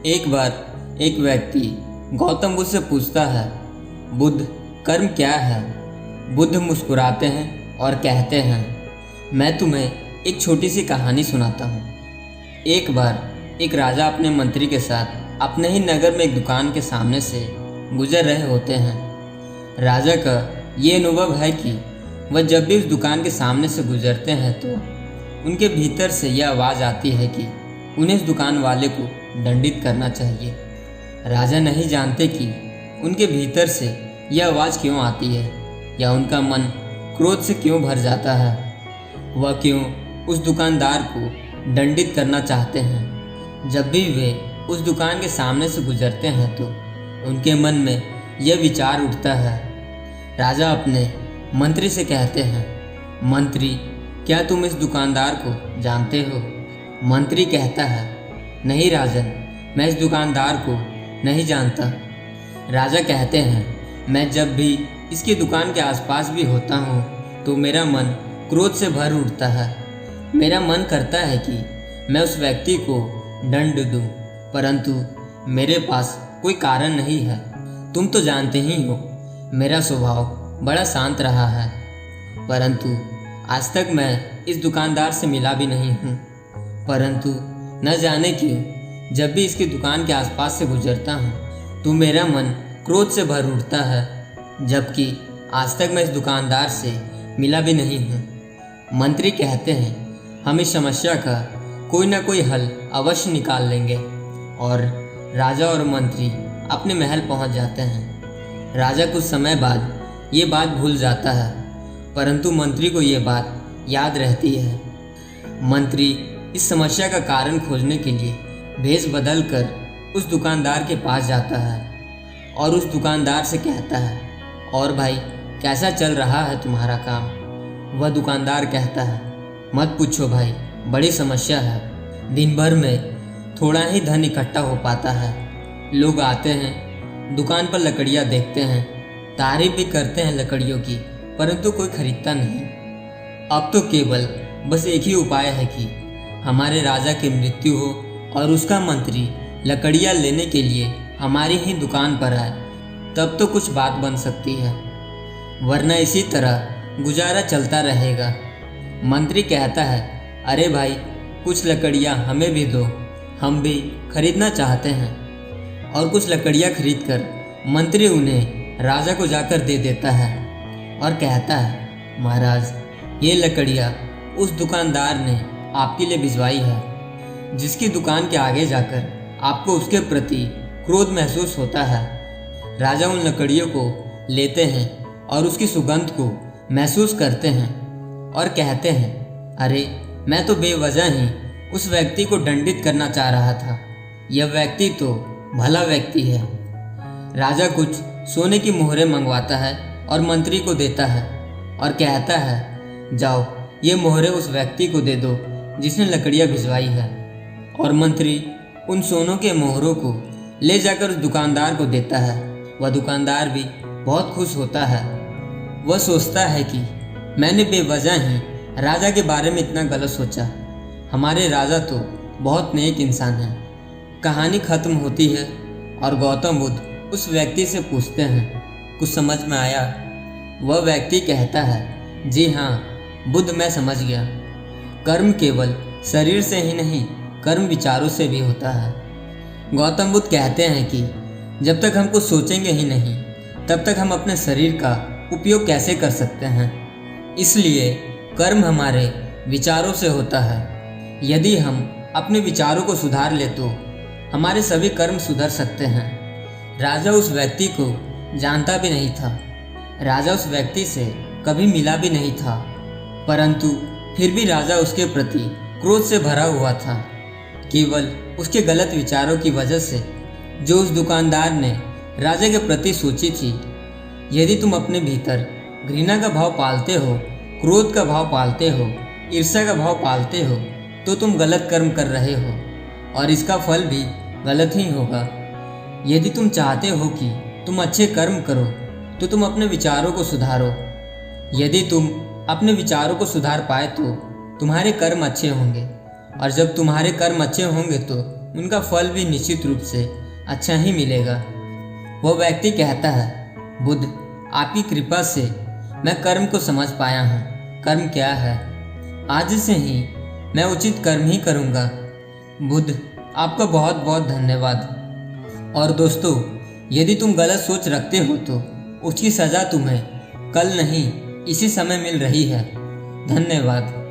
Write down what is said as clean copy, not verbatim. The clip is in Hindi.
एक बार एक व्यक्ति गौतम बुद्ध से पूछता है, बुद्ध, कर्म क्या है? बुद्ध मुस्कुराते हैं और कहते हैं, मैं तुम्हें एक छोटी सी कहानी सुनाता हूँ। एक बार एक राजा अपने मंत्री के साथ अपने ही नगर में एक दुकान के सामने से गुजर रहे होते हैं। राजा का ये अनुभव है कि वह जब भी उस दुकान के सामने से गुजरते हैं तो उनके भीतर से यह आवाज़ आती है कि उन्हें इस दुकान वाले को दंडित करना चाहिए। राजा नहीं जानते कि उनके भीतर से यह आवाज़ क्यों आती है या उनका मन क्रोध से क्यों भर जाता है। वह क्यों उस दुकानदार को दंडित करना चाहते हैं। जब भी वे उस दुकान के सामने से गुजरते हैं तो उनके मन में यह विचार उठता है। राजा अपने मंत्री से कहते हैं, मंत्री, क्या तुम इस दुकानदार को जानते हो? मंत्री कहता है, नहीं राजन, मैं इस दुकानदार को नहीं जानता। राजा कहते हैं, मैं जब भी इसकी दुकान के आसपास भी होता हूँ तो मेरा मन क्रोध से भर उठता है। मेरा मन करता है कि मैं उस व्यक्ति को दंड दूँ, परंतु मेरे पास कोई कारण नहीं है। तुम तो जानते ही हो मेरा स्वभाव बड़ा शांत रहा है, परंतु आज तक मैं इस दुकानदार से मिला भी नहीं हूँ। परंतु न जाने क्यों जब भी इसकी दुकान के आसपास से गुजरता हूँ तो मेरा मन क्रोध से भर उठता है, जबकि आज तक मैं इस दुकानदार से मिला भी नहीं हूँ। मंत्री कहते हैं, हम इस समस्या का कोई ना कोई हल अवश्य निकाल लेंगे। और राजा और मंत्री अपने महल पहुँच जाते हैं। राजा कुछ समय बाद ये बात भूल जाता है, परंतु मंत्री को ये बात याद रहती है। मंत्री इस समस्या का कारण खोजने के लिए भेष बदल कर उस दुकानदार के पास जाता है और उस दुकानदार से कहता है, और भाई, कैसा चल रहा है तुम्हारा काम? वह दुकानदार कहता है, मत पूछो भाई, बड़ी समस्या है। दिन भर में थोड़ा ही धन इकट्ठा हो पाता है। लोग आते हैं, दुकान पर लकड़ियाँ देखते हैं, तारीफ भी करते हैं लकड़ियों की, परंतु कोई खरीदता नहीं। अब तो केवल बस एक ही उपाय है कि हमारे राजा की मृत्यु हो और उसका मंत्री लकड़ियाँ लेने के लिए हमारी ही दुकान पर आए, तब तो कुछ बात बन सकती है, वरना इसी तरह गुजारा चलता रहेगा। मंत्री कहता है, अरे भाई, कुछ लकड़ियाँ हमें भी दो, हम भी खरीदना चाहते हैं। और कुछ लकड़ियाँ खरीदकर मंत्री उन्हें राजा को जाकर दे देता है और कहता है, महाराज, ये लकड़ियाँ उस दुकानदार ने आपके लिए भिजवाई है, जिसकी दुकान के आगे जाकर आपको उसके प्रति क्रोध महसूस होता है। राजा उन लकड़ियों को लेते हैं और उसकी सुगंध को महसूस करते हैं और कहते हैं, अरे, मैं तो बेवजह ही उस व्यक्ति को दंडित करना चाह रहा था। यह व्यक्ति तो भला व्यक्ति है। राजा कुछ सोने की मोहरें मंगवाता है और मंत्री को देता है और कहता है, जाओ, ये मोहरें उस व्यक्ति को दे दो जिसने लकड़ियाँ भिजवाई है। और मंत्री उन सोनों के मोहरों को ले जाकर उस दुकानदार को देता है। वह दुकानदार भी बहुत खुश होता है। वह सोचता है कि मैंने बेवजह ही राजा के बारे में इतना गलत सोचा। हमारे राजा तो बहुत नेक इंसान हैं। कहानी खत्म होती है और गौतम बुद्ध उस व्यक्ति से पूछते हैं, कुछ समझ में आया? वह व्यक्ति कहता है, जी हाँ बुद्ध, मैं समझ गया। कर्म केवल शरीर से ही नहीं, कर्म विचारों से भी होता है। गौतम बुद्ध कहते हैं कि जब तक हम कुछ सोचेंगे ही नहीं, तब तक हम अपने शरीर का उपयोग कैसे कर सकते हैं। इसलिए कर्म हमारे विचारों से होता है। यदि हम अपने विचारों को सुधार ले तो हमारे सभी कर्म सुधर सकते हैं। राजा उस व्यक्ति को जानता भी नहीं था। राजा उस व्यक्ति से कभी मिला भी नहीं था, परंतु फिर भी राजा उसके प्रति क्रोध से भरा हुआ था, केवल उसके गलत विचारों की वजह से जो उस दुकानदार ने राजा के प्रति सोची थी। यदि तुम अपने भीतर घृणा का भाव पालते हो, क्रोध का भाव पालते हो, ईर्ष्या का भाव पालते हो, तो तुम गलत कर्म कर रहे हो और इसका फल भी गलत ही होगा। यदि तुम चाहते हो कि तुम अच्छे कर्म करो तो तुम अपने विचारों को सुधारो। यदि तुम अपने विचारों को सुधार पाए तो तुम्हारे कर्म अच्छे होंगे, और जब तुम्हारे कर्म अच्छे होंगे तो उनका फल भी निश्चित रूप से अच्छा ही मिलेगा। वह व्यक्ति कहता है, बुद्ध, आपकी कृपा से मैं कर्म को समझ पाया हूँ। कर्म क्या है? आज से ही मैं उचित कर्म ही करूँगा। बुद्ध, आपका बहुत बहुत धन्यवाद। और दोस्तों, यदि तुम गलत सोच रखते हो तो उसकी सज़ा तुम्हें कल नहीं इसी समय मिल रही है। धन्यवाद।